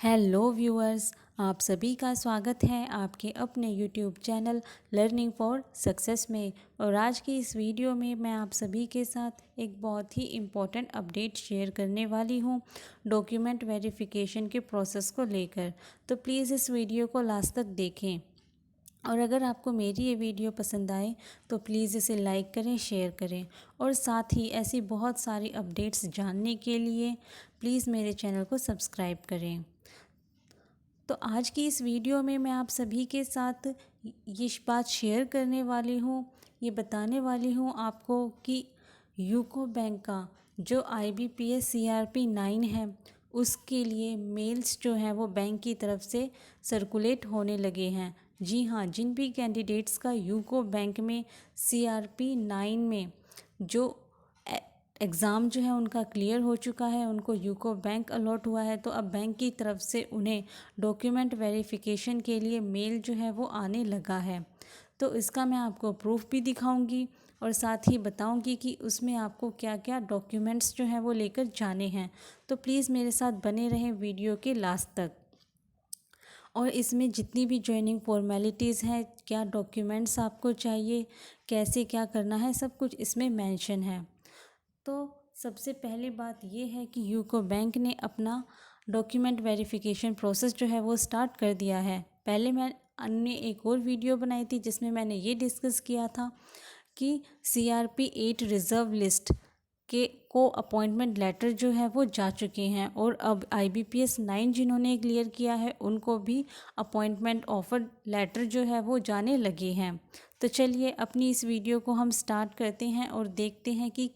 Hello viewers, आप सभी का स्वागत है आपके अपने YouTube channel learning for success में। और आज की इस वीडियो में मैं आप सभी के साथ एक बहुत ही इम्पोर्टेंट अपडेट शेयर करने वाली हूं डॉक्यूमेंट वेरिफिकेशन के प्रोसेस को लेकर। तो प्लीज़ इस वीडियो को लास्ट तक देखें और अगर आपको मेरी ये वीडियो पसंद आए तो प्लीज़ इसे लाइक करें, शेयर करें और साथ ही ऐसी बहुत सारी अपडेट्स जानने के लिए प्लीज़ मेरे चैनल को सब्सक्राइब करें। तो आज की इस वीडियो में मैं आप सभी के साथ ये बात शेयर करने वाली हूँ, ये बताने वाली हूँ आपको कि यूको बैंक का जो IBPS CRP 9 है उसके लिए मेल्स जो हैं वो बैंक की तरफ से सर्कुलेट होने लगे हैं। जी हाँ, जिन भी कैंडिडेट्स का यूको बैंक में CRP 9 में जो एग्ज़ाम जो है उनका क्लियर हो चुका है, उनको यूको बैंक अलॉट हुआ है, तो अब बैंक की तरफ से उन्हें डॉक्यूमेंट वेरिफिकेशन के लिए मेल जो है वो आने लगा है। तो इसका मैं आपको प्रूफ भी दिखाऊंगी और साथ ही बताऊंगी कि उसमें आपको क्या क्या डॉक्यूमेंट्स जो हैं वो लेकर जाने हैं। तो प्लीज़ मेरे साथ बने रहें वीडियो के लास्ट तक। और इसमें जितनी भी ज्वाइनिंग फॉर्मेलिटीज़ हैं, क्या डॉक्यूमेंट्स आपको चाहिए, कैसे क्या करना है, सब कुछ इसमें मेंशन है। तो सबसे पहली बात ये है कि यूको बैंक ने अपना डॉक्यूमेंट वेरिफिकेशन प्रोसेस जो है वो स्टार्ट कर दिया है। पहले मैं अन्य एक और वीडियो बनाई थी जिसमें मैंने ये डिस्कस किया था कि CRP 8 रिज़र्व लिस्ट के को अपॉइंटमेंट लेटर जो है वो जा चुके हैं और अब IBPS 9 जिन्होंने क्लियर किया है उनको भी अपॉइंटमेंट ऑफर लेटर जो है वो जाने लगे हैं। तो चलिए अपनी इस वीडियो को हम स्टार्ट करते हैं और देखते हैं कि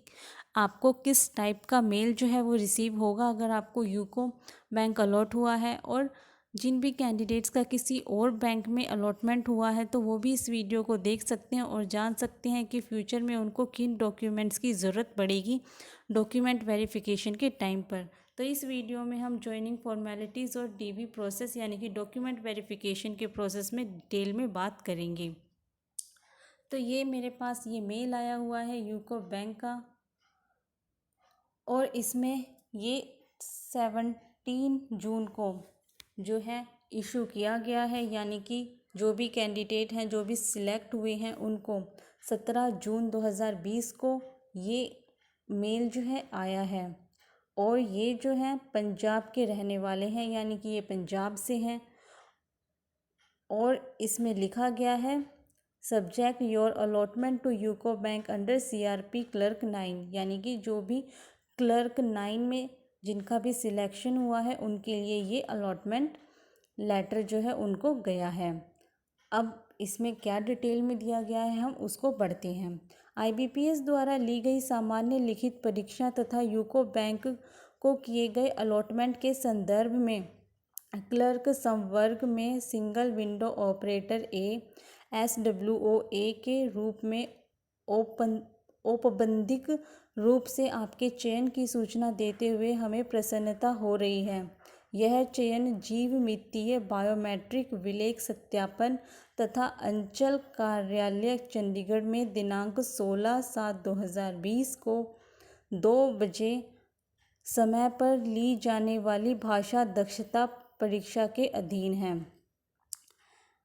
आपको किस टाइप का मेल जो है वो रिसीव होगा अगर आपको यूको बैंक अलॉट हुआ है। और जिन भी कैंडिडेट्स का किसी और बैंक में अलॉटमेंट हुआ है तो वो भी इस वीडियो को देख सकते हैं और जान सकते हैं कि फ्यूचर में उनको किन डॉक्यूमेंट्स की ज़रूरत पड़ेगी डॉक्यूमेंट वेरिफिकेशन के टाइम पर। तो इस वीडियो में हम ज्वाइनिंग फॉर्मेलिटीज़ और DV प्रोसेस यानी कि डॉक्यूमेंट वेरिफिकेशन के प्रोसेस में डिटेल में बात करेंगे। तो ये मेरे पास ये मेल आया हुआ है यूको बैंक का और इसमें ये 17 जून को जो है इशू किया गया है, यानी कि जो भी कैंडिडेट हैं, जो भी सिलेक्ट हुए हैं उनको 17 जून 2020 को ये मेल जो है आया है। और ये जो है पंजाब के रहने वाले हैं, यानी कि ये पंजाब से हैं। और इसमें लिखा गया है subject your allotment to UCO bank under CRP clerk 9, यानी कि जो भी क्लर्क 9 में जिनका भी सिलेक्शन हुआ है उनके लिए ये अलॉटमेंट लेटर जो है उनको गया है। अब इसमें क्या डिटेल में दिया गया है हम उसको पढ़ते हैं। IBPS द्वारा ली गई सामान्य लिखित परीक्षा तथा यूको बैंक को किए गए अलॉटमेंट के संदर्भ में क्लर्क संवर्ग में सिंगल विंडो ऑपरेटर SWOA के रूप में औपबंधिक रूप से आपके चयन की सूचना देते हुए हमें प्रसन्नता हो रही है। यह चयन जीव मितीय बायोमेट्रिक विलेख सत्यापन तथा अंचल कार्यालय चंडीगढ़ में दिनांक 16/7/2020 को 2 बजे समय पर ली जाने वाली भाषा दक्षता परीक्षा के अधीन है।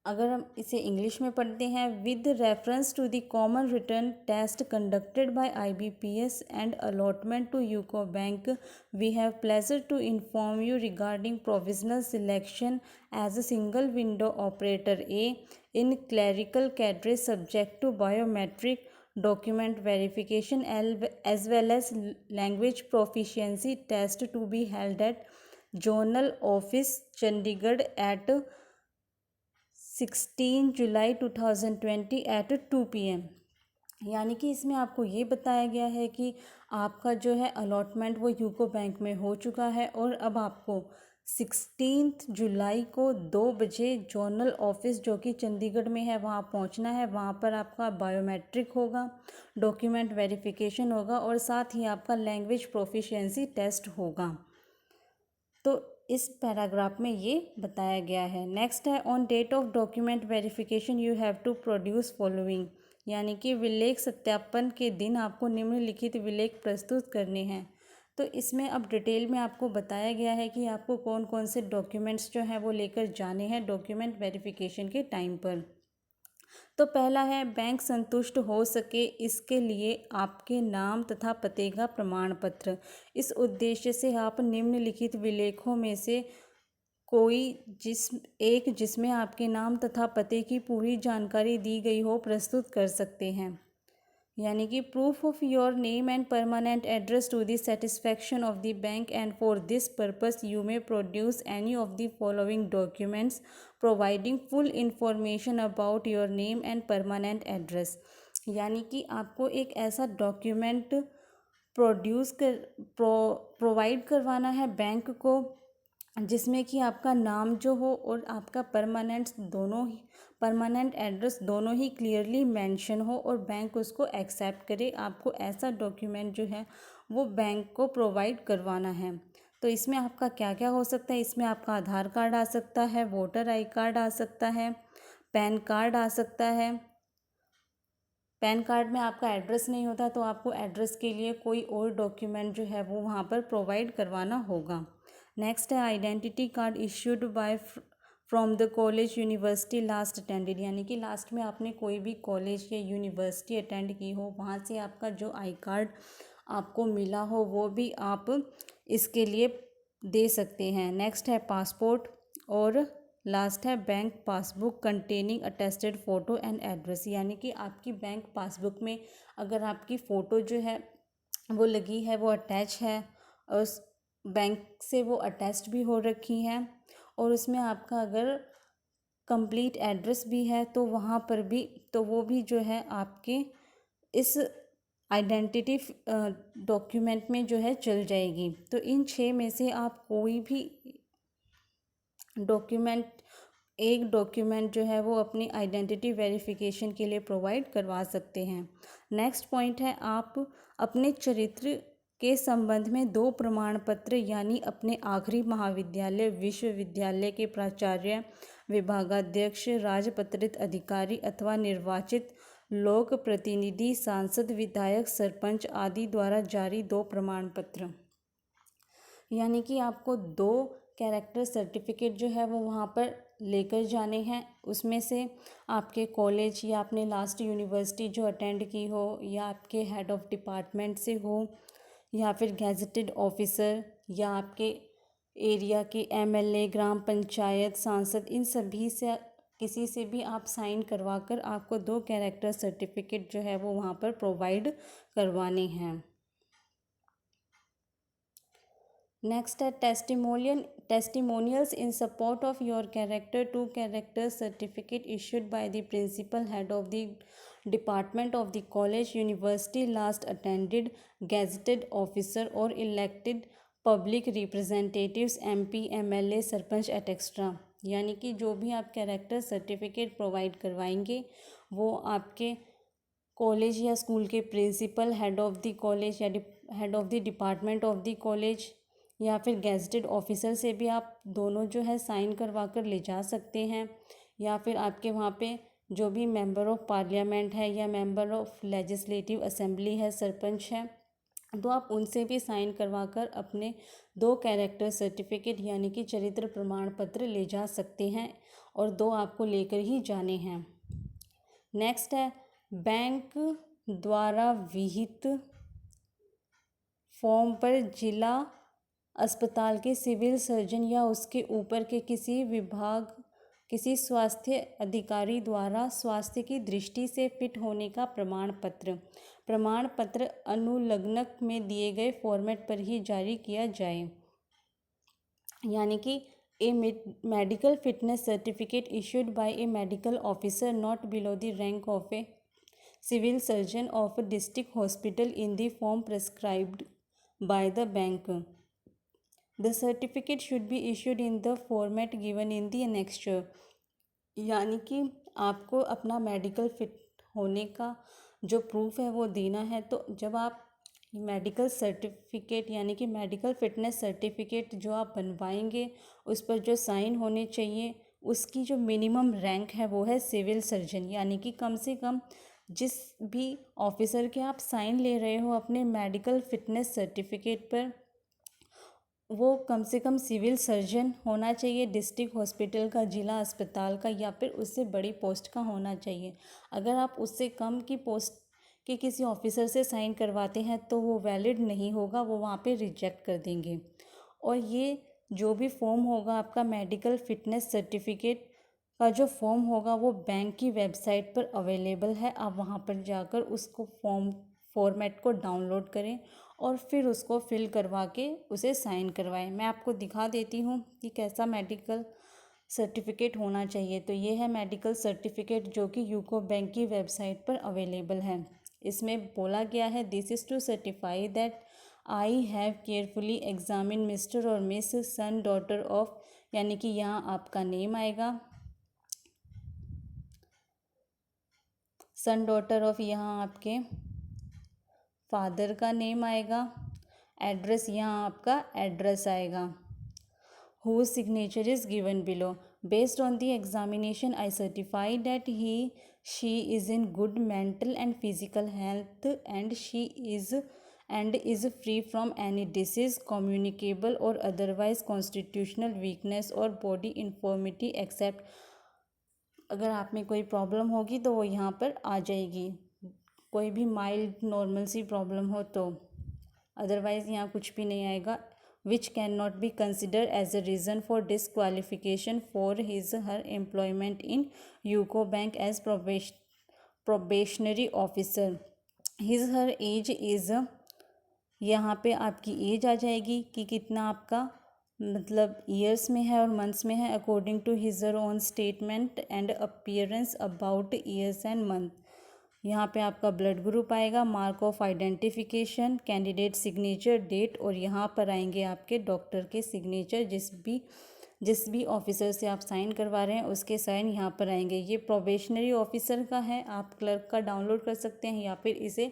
अगर हम इसे इंग्लिश में पढ़ते हैं, with reference to the common return test conducted by IBPS and allotment to UCO bank, we have pleasure to inform you regarding provisional selection as a single window operator in clerical cadre subject to biometric document verification as well as language proficiency test to be held at zonal office Chandigarh at 16 July 2020 at 2 PM। यानी कि इसमें आपको ये बताया गया है कि आपका जो है अलॉटमेंट वो यूको बैंक में हो चुका है और अब आपको 16 जुलाई को 2 बजे जोनल ऑफिस जो कि चंडीगढ़ में है वहाँ पहुँचना है। वहाँ पर आपका बायोमेट्रिक होगा, डॉक्यूमेंट वेरिफिकेशन होगा और साथ ही आपका लैंग्वेज प्रोफिशिएंसी टेस्ट होगा। तो इस पैराग्राफ में ये बताया गया है। नेक्स्ट है on date of document verification you have to produce following, यानी कि विलेख सत्यापन के दिन आपको निम्नलिखित विलेख प्रस्तुत करने हैं। तो इसमें अब डिटेल में आपको बताया गया है कि आपको कौन कौन से डॉक्यूमेंट्स जो हैं वो लेकर जाने हैं डॉक्यूमेंट वेरिफिकेशन के टाइम पर। तो पहला है बैंक संतुष्ट हो सके इसके लिए आपके नाम तथा पते का प्रमाण पत्र। इस उद्देश्य से आप निम्नलिखित विलेखों में से कोई जिसमें आपके नाम तथा पते की पूरी जानकारी दी गई हो प्रस्तुत कर सकते हैं। यानी कि proof of your name and permanent address to the satisfaction of the bank and for this purpose you may produce any of the following documents providing full information about your name and permanent address. यानी कि आपको एक ऐसा document provide करवाना है bank को जिसमें कि आपका नाम जो हो और आपका परमानेंट एड्रेस दोनों ही क्लियरली मेंशन हो और बैंक उसको एक्सेप्ट करे। आपको ऐसा डॉक्यूमेंट जो है वो बैंक को प्रोवाइड करवाना है। तो इसमें आपका क्या क्या हो सकता है, इसमें आपका आधार कार्ड आ सकता है, वोटर आई कार्ड आ सकता है, पैन कार्ड आ सकता है। पैन कार्ड में आपका एड्रेस नहीं होता तो आपको एड्रेस के लिए कोई और डॉक्यूमेंट जो है वो वहाँ पर प्रोवाइड करवाना होगा। नेक्स्ट है identity card issued by from the college university last attended. यानी कि लास्ट में आपने कोई भी कॉलेज या यूनिवर्सिटी अटेंड की हो वहाँ से आपका जो आई कार्ड आपको मिला हो वो भी आप इसके लिए दे सकते हैं। नेक्स्ट है पासपोर्ट और लास्ट है bank passbook containing attested photo and address. यानी कि आपकी बैंक पासबुक में अगर आपकी फ़ोटो जो है वो लगी है, वो अटैच है और उस बैंक से वो अटैच्ड भी हो रखी है और उसमें आपका अगर कंप्लीट एड्रेस भी है तो वहाँ पर भी तो वो भी जो है आपके इस आइडेंटिटी डॉक्यूमेंट में जो है चल जाएगी। तो इन 6 में से आप कोई भी एक डॉक्यूमेंट जो है वो अपनी आइडेंटिटी वेरिफिकेशन के लिए प्रोवाइड करवा सकते हैं। नेक्स्ट पॉइंट है आप अपने चरित्र के संबंध में 2 प्रमाण पत्र यानी अपने आखिरी महाविद्यालय विश्वविद्यालय के प्राचार्य, विभागाध्यक्ष, राजपत्रित अधिकारी अथवा निर्वाचित लोक प्रतिनिधि, सांसद, विधायक, सरपंच आदि द्वारा जारी 2 प्रमाण पत्र। यानी कि आपको 2 कैरेक्टर सर्टिफिकेट जो है वो वहाँ पर लेकर जाने हैं। उसमें से आपके कॉलेज या आपने लास्ट यूनिवर्सिटी जो अटेंड की हो या आपके हेड ऑफ डिपार्टमेंट से हो या फिर गैजेटेड ऑफिसर या आपके एरिया के एमएलए, ग्राम पंचायत, सांसद, इन सभी से किसी से भी आप साइन करवा कर आपको 2 कैरेक्टर सर्टिफिकेट जो है वो वहाँ पर प्रोवाइड करवाने हैं। नेक्स्ट है testimonials in support of your character. 2 character certificate issued by the principal head of the department of the college university last attended, gazetted officer और elected public representatives, MP, MLA, sarpanch etcetera. यानी कि जो भी आप character certificate provide करवाएंगे वो आपके college या स्कूल के principal, head of the college या head of the department of the college या फिर गैजेटेड ऑफिसर से भी आप दोनों जो है साइन करवा कर ले जा सकते हैं। या फिर आपके वहाँ पे जो भी मेंबर ऑफ पार्लियामेंट है या मेंबर ऑफ लेजिस्लेटिव असेंबली है, सरपंच है, तो आप उनसे भी साइन करवा कर अपने 2 कैरेक्टर सर्टिफिकेट यानी कि चरित्र प्रमाण पत्र ले जा सकते हैं और 2 आपको लेकर ही जाने हैं। नेक्स्ट है बैंक द्वारा विहित फॉर्म पर जिला अस्पताल के सिविल सर्जन या उसके ऊपर के किसी स्वास्थ्य अधिकारी द्वारा स्वास्थ्य की दृष्टि से फिट होने का प्रमाण पत्र अनुलग्नक में दिए गए फॉर्मेट पर ही जारी किया जाए। यानी कि a medical fitness certificate issued by a medical officer not below the rank of a civil surgeon of a district hospital in the form prescribed by the bank. The certificate should be issued in the format given in the annexure. यानी कि आपको अपना medical fit होने का जो proof है वो देना है। तो जब आप मेडिकल सर्टिफिकेट यानी कि मेडिकल फिटनेस सर्टिफिकेट जो आप बनवाएंगे उस पर जो साइन होने चाहिए उसकी जो मिनिमम रैंक है वो है सिविल सर्जन। यानी कि कम से कम जिस भी ऑफिसर के आप साइन ले रहे हो अपने मेडिकल फिटनेस सर्टिफिकेट पर, वो कम से कम सिविल सर्जन होना चाहिए, डिस्ट्रिक्ट हॉस्पिटल का, जिला अस्पताल का, या फिर उससे बड़ी पोस्ट का होना चाहिए। अगर आप उससे कम की पोस्ट के किसी ऑफिसर से साइन करवाते हैं तो वो वैलिड नहीं होगा, वो वहाँ पे रिजेक्ट कर देंगे। और ये जो भी फॉर्म होगा आपका मेडिकल फिटनेस सर्टिफिकेट का जो फॉर्म होगा वो बैंक की वेबसाइट पर अवेलेबल है। आप वहाँ पर जाकर उसको फॉर्मेट को डाउनलोड करें और फिर उसको फिल करवा के उसे साइन करवाएं। मैं आपको दिखा देती हूँ कि कैसा मेडिकल सर्टिफिकेट होना चाहिए। तो ये है मेडिकल सर्टिफिकेट जो कि यूको बैंक की वेबसाइट पर अवेलेबल है। इसमें बोला गया है, this is to certify that I have carefully examine mister और मिस सन डॉटर ऑफ, यानी कि यहाँ आपका नेम आएगा, सन डॉटर ऑफ, यहाँ आपके फादर का नेम आएगा, एड्रेस यहाँ आपका एड्रेस आएगा, whose signature is given below. Based on the examination, I certify that she is in good mental and physical health and is free from any disease, communicable or otherwise constitutional weakness or body infirmity except, अगर आप में कोई problem होगी तो वो यहाँ पर आ जाएगी, कोई भी माइल्ड नॉर्मल सी प्रॉब्लम हो तो, अदरवाइज़ यहाँ कुछ भी नहीं आएगा। Which can not be consider as a reason for disqualification for his her employment in UCO bank as probationary officer. His her age is, यहाँ पे आपकी एज आ जाएगी कि कितना आपका मतलब ईयर्स में है और मंथ्स में है, according to his her own statement and appearance about years and month. यहाँ पे आपका ब्लड ग्रुप आएगा, mark of identification, candidate signature, date, और यहाँ पर आएंगे आपके डॉक्टर के सिग्नेचर, जिस भी ऑफिसर से आप साइन करवा रहे हैं उसके साइन यहाँ पर आएंगे। ये प्रोबेशनरी ऑफिसर का है, आप क्लर्क का डाउनलोड कर सकते हैं या फिर इसे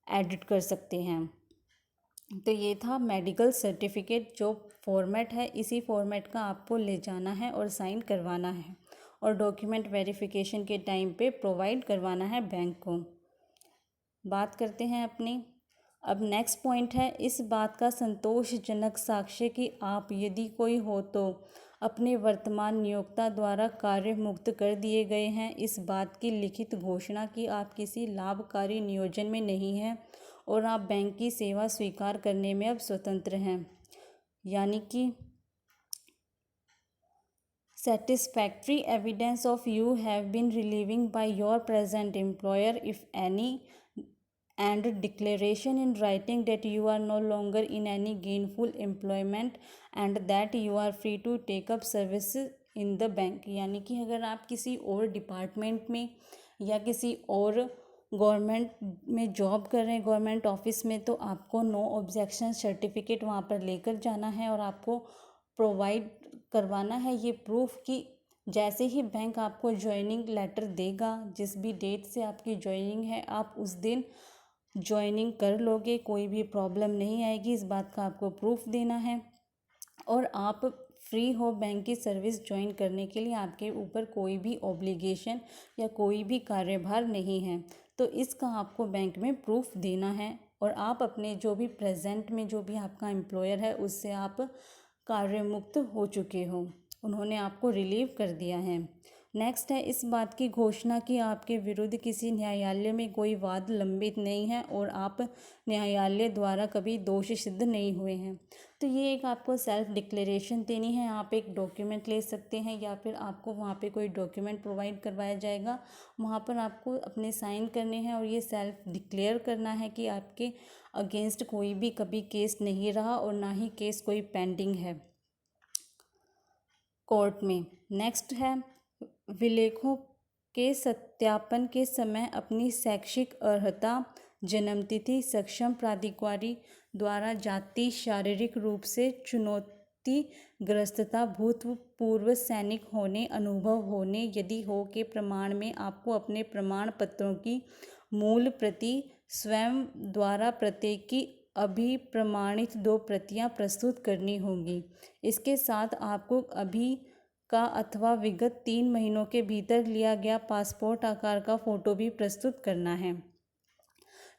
एडिट कर सकते हैं। तो ये था मेडिकल सर्टिफिकेट, जो फॉर्मेट है इसी फॉर्मेट का आपको ले जाना है और साइन करवाना है और डॉक्यूमेंट वेरिफिकेशन के टाइम पे प्रोवाइड करवाना है बैंक को। बात करते हैं अपनी, अब नेक्स्ट पॉइंट है, इस बात का संतोषजनक साक्ष्य कि आप यदि कोई हो तो अपने वर्तमान नियोक्ता द्वारा कार्य मुक्त कर दिए गए हैं, इस बात की लिखित घोषणा कि आप किसी लाभकारी नियोजन में नहीं हैं और आप बैंक की सेवा स्वीकार करने में अब स्वतंत्र हैं, यानी कि satisfactory evidence of you have been relieving by your present employer if any, and declaration in writing that you are no longer in any gainful employment and that you are free to take up services in the bank। यानी कि अगर आप किसी और department में या किसी और गवर्नमेंट में जॉब कर रहे हैं, गवर्नमेंट ऑफिस में, तो आपको नो ऑब्जेक्शन सर्टिफिकेट वहाँ पर लेकर जाना है और आपको प्रोवाइड करवाना है ये प्रूफ कि जैसे ही बैंक आपको ज्वाइनिंग लेटर देगा, जिस भी डेट से आपकी ज्वाइनिंग है, आप उस दिन ज्वाइनिंग कर लोगे, कोई भी प्रॉब्लम नहीं आएगी, इस बात का आपको प्रूफ देना है। और आप फ्री हो बैंक की सर्विस ज्वाइन करने के लिए, आपके ऊपर कोई भी ऑब्लिगेशन या कोई भी कार्यभार नहीं है, तो इसका आपको बैंक में प्रूफ देना है। और आप अपने जो भी प्रेजेंट में जो भी आपका एम्प्लॉयर है उससे आप कार्य मुक्त हो चुके हो, उन्होंने आपको रिलीव कर दिया है। नेक्स्ट है, इस बात की घोषणा कि आपके विरुद्ध किसी न्यायालय में कोई वाद लंबित नहीं है और आप न्यायालय द्वारा कभी दोषी सिद्ध नहीं हुए हैं। तो ये एक आपको सेल्फ डिक्लेरेशन देनी है, आप एक डॉक्यूमेंट ले सकते हैं या फिर आपको वहाँ पे कोई डॉक्यूमेंट प्रोवाइड करवाया जाएगा, वहाँ पर आपको अपने साइन करने हैं और ये सेल्फ डिक्लेयर करना है कि आपके अगेंस्ट कोई भी कभी केस नहीं रहा और ना ही केस कोई पेंडिंग है कोर्ट में। नेक्स्ट है, विलेखों के सत्यापन के समय अपनी शैक्षिक अर्हता, जन्मतिथि, सक्षम प्राधिकारी द्वारा जाति, शारीरिक रूप से चुनौतीग्रस्तता, भूतपूर्व सैनिक होने, अनुभव होने यदि हो के प्रमाण में आपको अपने प्रमाण पत्रों की मूल प्रति स्वयं द्वारा प्रत्येक की अभिप्रमाणित 2 प्रतियां प्रस्तुत करनी होंगी। इसके साथ आपको का अथवा विगत 3 महीनों के भीतर लिया गया पासपोर्ट आकार का फ़ोटो भी प्रस्तुत करना है।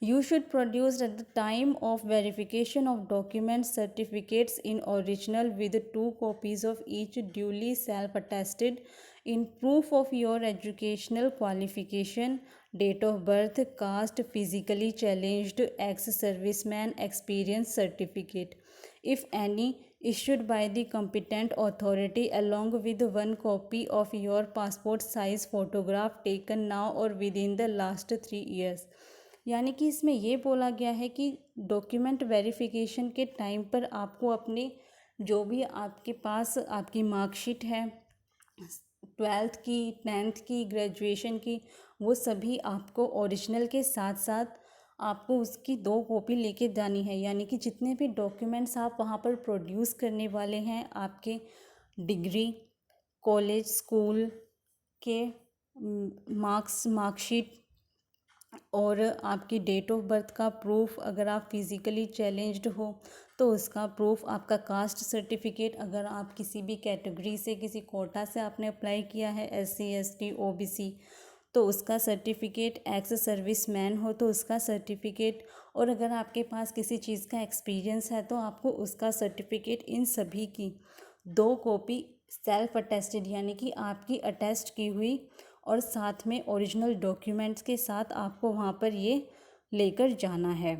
You should produce at the time of verification of documents certificates in original with 2 copies of each duly self-attested in proof of your educational qualification, date of birth, caste, physically challenged, ex-serviceman experience certificate, if any, issued by the competent authority along with 1 copy of your passport size photograph taken now or within the last 3 years। यानी कि इसमें ये बोला गया है कि document verification के time पर आपको अपने जो भी आपके पास आपकी मार्कशीट है 12th की, 10th की, ग्रेजुएशन की, वो सभी आपको ओरिजिनल के साथ साथ आपको उसकी 2 कॉपी लेके जानी है। यानी कि जितने भी डॉक्यूमेंट्स आप वहाँ पर प्रोड्यूस करने वाले हैं, आपके डिग्री, कॉलेज, स्कूल के मार्कशीट और आपकी डेट ऑफ बर्थ का प्रूफ, अगर आप फिज़िकली चैलेंज्ड हो तो उसका प्रूफ, आपका कास्ट सर्टिफिकेट, अगर आप किसी भी कैटेगरी से, किसी कोटा से आपने अप्लाई किया है, SC ST OBC, तो उसका सर्टिफिकेट, एक्स सर्विस मैन हो तो उसका सर्टिफिकेट, और अगर आपके पास किसी चीज़ का एक्सपीरियंस है तो आपको उसका सर्टिफिकेट, इन सभी की 2 कॉपी सेल्फ अटेस्टेड यानी कि आपकी अटेस्ट की हुई और साथ में ओरिजिनल डॉक्यूमेंट्स के साथ आपको वहाँ पर ये लेकर जाना है।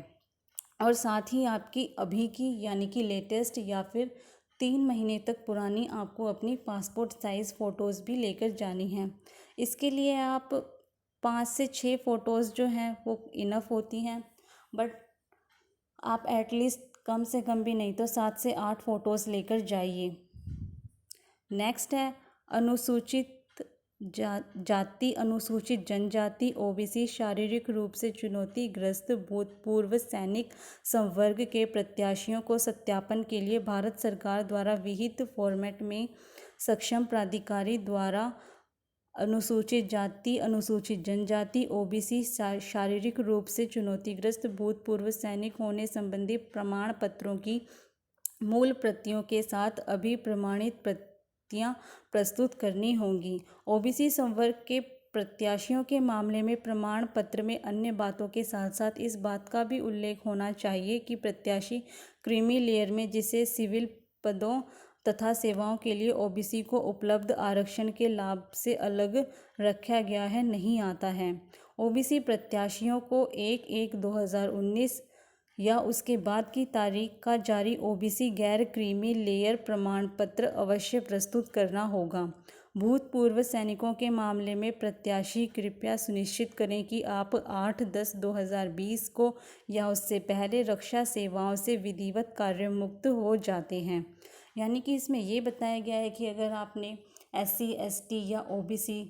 और साथ ही आपकी अभी की यानी कि लेटेस्ट या फिर 3 महीने तक पुरानी आपको अपनी पासपोर्ट साइज़ फ़ोटोज़ भी लेकर जानी हैं। इसके लिए आप 5 से 6 फ़ोटोज़ जो हैं वो इनफ होती हैं, बट आप एटलीस्ट कम से कम भी नहीं तो 7 से 8 फ़ोटोज़ लेकर जाइए। नेक्स्ट है अनुसूचित जाति, अनुसूचित जनजाति, OBC, शारीरिक रूप से चुनौतीग्रस्त भूतपूर्व सैनिक संवर्ग के प्रत्याशियों को सत्यापन के लिए भारत सरकार द्वारा विहित फॉर्मेट में सक्षम प्राधिकारी द्वारा अनुसूचित जाति, अनुसूचित जनजाति, OBC, शारीरिक रूप से चुनौतीग्रस्त भूतपूर्व सैनिक होने संबंधी प्रमाण पत्रों की मूल प्रतियों के साथ अभिप्रमाणित प्रतियां प्रस्तुत करनी होंगी। OBC संवर्ग के प्रत्याशियों के मामले में प्रमाण पत्र में अन्य बातों के साथ साथ इस बात का भी उल्लेख होना चाहिए कि प्रत्याशी क्रीमी लेयर में जिसे सिविल पदों तथा सेवाओं के लिए OBC को उपलब्ध आरक्षण के लाभ से अलग रखा गया है, नहीं आता है। OBC प्रत्याशियों को 1/1/2019 या उसके बाद की तारीख का जारी OBC गैर क्रीमी लेयर प्रमाण पत्र अवश्य प्रस्तुत करना होगा। भूतपूर्व सैनिकों के मामले में प्रत्याशी कृपया सुनिश्चित करें कि आप 8/10/2020 को या उससे पहले रक्षा सेवाओं से विधिवत कार्यमुक्त हो जाते हैं। यानी कि इसमें ये बताया गया है कि अगर आपने SC ST या OBC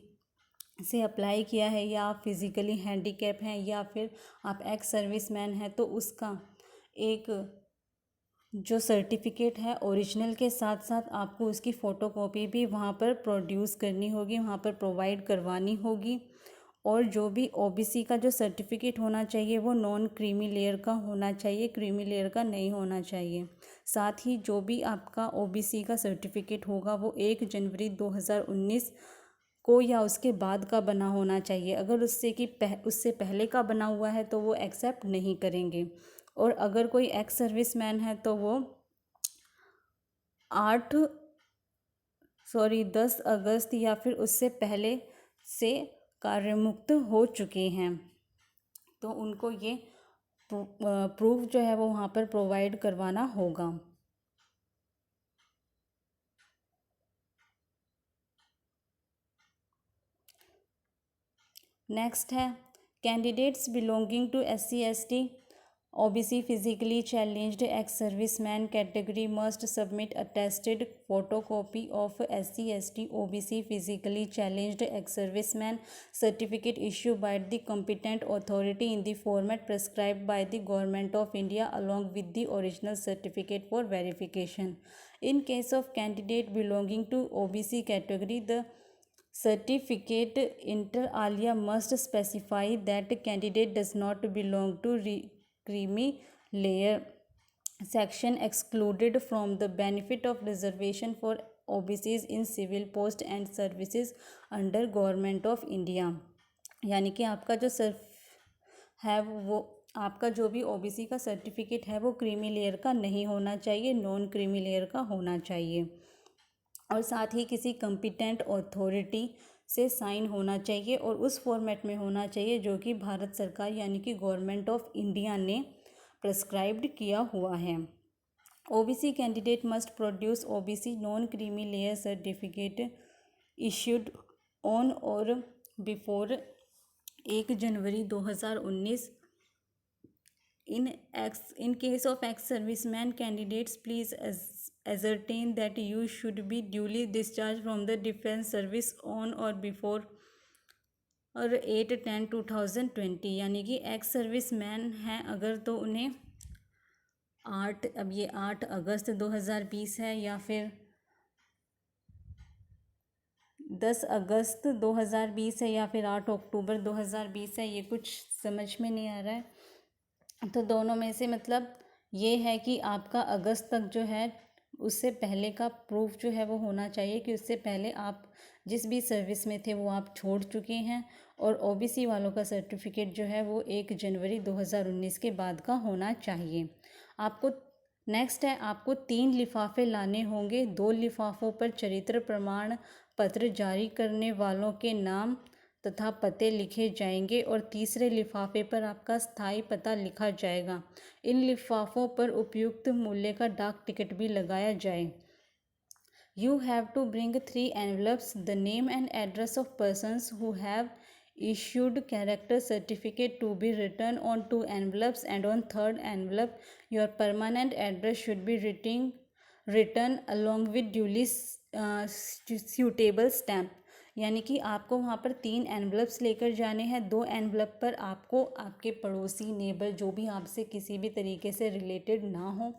से अप्लाई किया है या आप फिज़िकली हैंडीकैप हैं या फिर आप एक्स सर्विसमैन हैं तो उसका एक जो सर्टिफिकेट है ओरिजिनल के साथ साथ आपको उसकी फ़ोटोकॉपी भी वहाँ पर प्रोड्यूस करनी होगी, वहाँ पर प्रोवाइड करवानी होगी। और जो भी OBC का जो सर्टिफिकेट होना चाहिए वो नॉन क्रीमी लेयर का होना चाहिए, क्रीमी लेयर का नहीं होना चाहिए। साथ ही जो भी आपका OBC का सर्टिफिकेट होगा वो 1 जनवरी 2019 को या उसके बाद का बना होना चाहिए। अगर उससे पहले का बना हुआ है तो वो एक्सेप्ट नहीं करेंगे। और अगर कोई एक्स सर्विसमैन है तो वो 10 अगस्त या फिर उससे पहले से कार्यमुक्त हो चुके हैं तो उनको ये प्रूफ जो है वो वहाँ पर प्रोवाइड करवाना होगा। नेक्स्ट है candidates belonging to SC ST OBC physically challenged ex-serviceman category must submit attested photocopy of SC ST OBC physically challenged ex-serviceman certificate issued by the competent authority in the format prescribed by the Government of India along with the original certificate for verification. In case of candidate belonging to OBC category, the certificate inter alia must specify that candidate does not belong to creamy layer section excluded from the benefit of reservation for OBCs in civil post and services under government of India. यानी कि आपका जो है वो आपका जो भी OBC का सर्टिफिकेट है वो क्रीमी लेयर का नहीं होना चाहिए, नॉन क्रीमी लेयर का होना चाहिए। और साथ ही किसी कॉम्पिटेंट अथॉरिटी से साइन होना चाहिए और उस फॉर्मेट में होना चाहिए जो कि भारत सरकार यानी कि गवर्नमेंट ऑफ इंडिया ने प्रेस्क्राइब्ड किया हुआ है। OBC candidate must produce OBC non creamy layer certificate issued on और before 1 January 2019। In case of ex-serviceman candidates, please ascertain that you should be duly discharged from the defense service on or before और 8/10/2020। यानी कि ex service man हैं अगर तो उन्हें 8 अगस्त 2020 है या फिर 10 अगस्त 2020 है या फिर 8 अक्टूबर 2020 है, ये कुछ समझ में नहीं आ रहा है। तो दोनों में से मतलब ये है कि आपका अगस्त तक जो है उससे पहले का प्रूफ जो है वो होना चाहिए कि उससे पहले आप जिस भी सर्विस में थे वो आप छोड़ चुके हैं। और ओबीसी वालों का सर्टिफिकेट जो है वो 1 जनवरी 2019 के बाद का होना चाहिए। आपको नेक्स्ट है, आपको 3 लिफाफे लाने होंगे। 2 लिफाफों पर चरित्र प्रमाण पत्र जारी करने वालों के नाम तथा पते लिखे जाएंगे और तीसरे लिफाफे पर आपका स्थायी पता लिखा जाएगा। इन लिफाफों पर उपयुक्त मूल्य का डाक टिकट भी लगाया जाए। You have to bring 3 envelopes, the name and address of persons who have issued character certificate to be written on 2 envelopes, and on 3rd envelope your permanent address should be written along with duly suitable stamp। यानी कि आपको वहाँ पर 3 envelopes लेकर जाने हैं। 2 envelope पर आपको आपके पड़ोसी नेबर जो भी आपसे किसी भी तरीके से रिलेटेड ना हो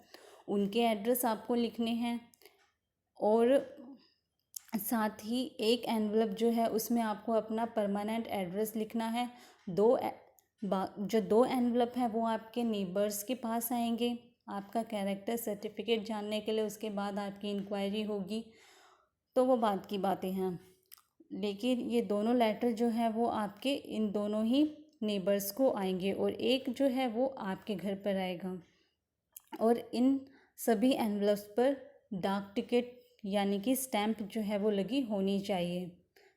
उनके एड्रेस आपको लिखने हैं और साथ ही एक एनवलप जो है उसमें आपको अपना परमानेंट एड्रेस लिखना है। जो 2 एनवलप है वो आपके नेबर्स के पास आएंगे आपका कैरेक्टर सर्टिफिकेट जानने के लिए। उसके बाद आपकी इंक्वायरी होगी, तो वो बात की बातें हैं। लेकिन ये दोनों लेटर जो है वो आपके इन दोनों ही नेबर्स को आएंगे और एक जो है वो आपके घर पर आएगा। और इन सभी एनवलप्स पर डाक टिकट यानी कि स्टैंप जो है वो लगी होनी चाहिए।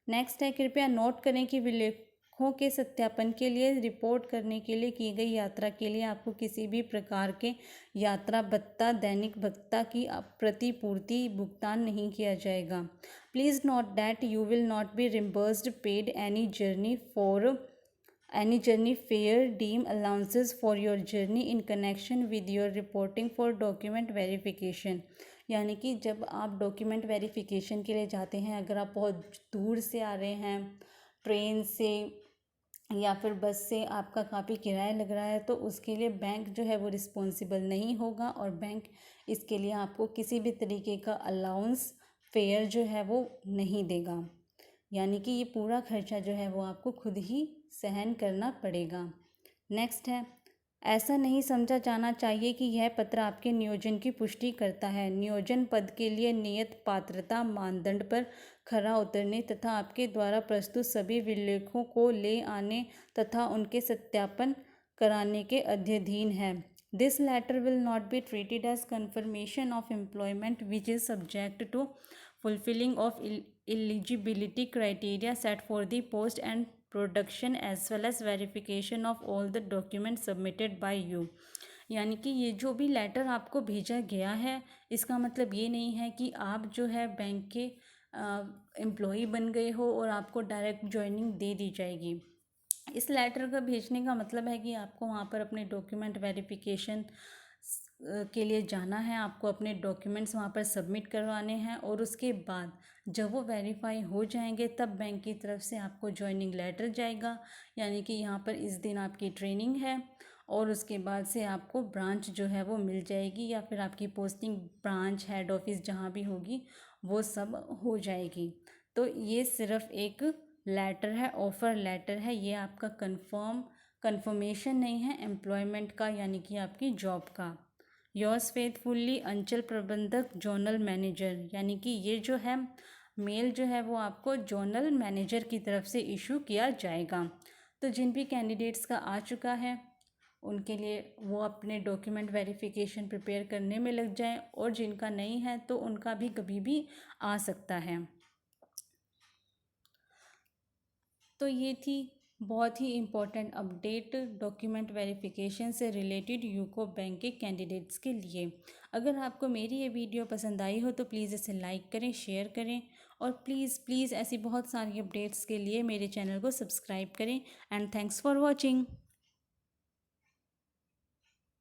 नेक्स्ट है, कृपया नोट करें कि विलेखों के सत्यापन के लिए रिपोर्ट करने के लिए की गई यात्रा के लिए आपको किसी भी प्रकार के यात्रा भत्ता दैनिक भत्ता की प्रतिपूर्ति भुगतान नहीं किया जाएगा। Please note that you will not be reimbursed paid any journey fare, deem allowances for your journey in connection with your reporting for document verification। यानी कि जब आप डॉक्यूमेंट वेरिफिकेशन के लिए जाते हैं, अगर आप बहुत दूर से आ रहे हैं ट्रेन से या फिर बस से, आपका काफ़ी किराया लग रहा है, तो उसके लिए बैंक जो है वो रिस्पॉन्सिबल नहीं होगा और बैंक इसके लिए आपको किसी भी तरीके का अलाउंस फेयर जो है वो नहीं देगा। यानी कि ये पूरा खर्चा जो है वो आपको खुद ही सहन करना पड़ेगा। नेक्स्ट है, ऐसा नहीं समझा जाना चाहिए कि यह पत्र आपके नियोजन की पुष्टि करता है। नियोजन पद के लिए नियत पात्रता मानदंड पर खरा उतरने तथा आपके द्वारा प्रस्तुत सभी विलेखों को ले आने तथा उनके सत्यापन कराने के अध्ययन है। This letter will not be treated as confirmation of employment which is subject to fulfilling of eligibility criteria set for the post and production as well as verification of all the documents submitted by you। यानी कि ये जो भी letter आपको भेजा गया है इसका मतलब ये नहीं है कि आप जो है बैंक के एम्प्लॉई बन गए हो और आपको डायरेक्ट ज्वाइनिंग दे दी जाएगी। इस लेटर का भेजने का मतलब है कि आपको वहाँ पर अपने डॉक्यूमेंट वेरिफिकेशन के लिए जाना है, आपको अपने डॉक्यूमेंट्स वहाँ पर सबमिट करवाने हैं और उसके बाद जब वो वेरीफाई हो जाएंगे तब बैंक की तरफ से आपको ज्वाइनिंग लेटर जाएगा। यानी कि यहाँ पर इस दिन आपकी ट्रेनिंग है और उसके बाद से आपको ब्रांच जो है वो मिल जाएगी या फिर आपकी पोस्टिंग ब्रांच हेड ऑफिस जहाँ भी होगी वो सब हो जाएगी। तो ये सिर्फ एक लेटर है, ऑफ़र लेटर है, ये आपका कंफर्मेशन नहीं है एम्प्लॉयमेंट का यानी कि आपकी जॉब का। योर्स फेथफुल्ली अंचल प्रबंधक जोनल मैनेजर, यानी कि ये जो है मेल जो है वो आपको जोनल मैनेजर की तरफ से इशू किया जाएगा। तो जिन भी कैंडिडेट्स का आ चुका है उनके लिए वो अपने डॉक्यूमेंट वेरिफिकेशन प्रिपेयर करने में लग जाएं, और जिनका नहीं है तो उनका भी कभी भी आ सकता है। तो ये थी बहुत ही इम्पोर्टेंट अपडेट डॉक्यूमेंट वेरिफिकेशन से रिलेटेड यूको बैंक के कैंडिडेट्स के लिए। अगर आपको मेरी ये वीडियो पसंद आई हो तो प्लीज़ इसे लाइक करें, शेयर करें, और प्लीज़ प्लीज़ ऐसी बहुत सारी अपडेट्स के लिए मेरे चैनल को सब्सक्राइब करें। And thanks for watching.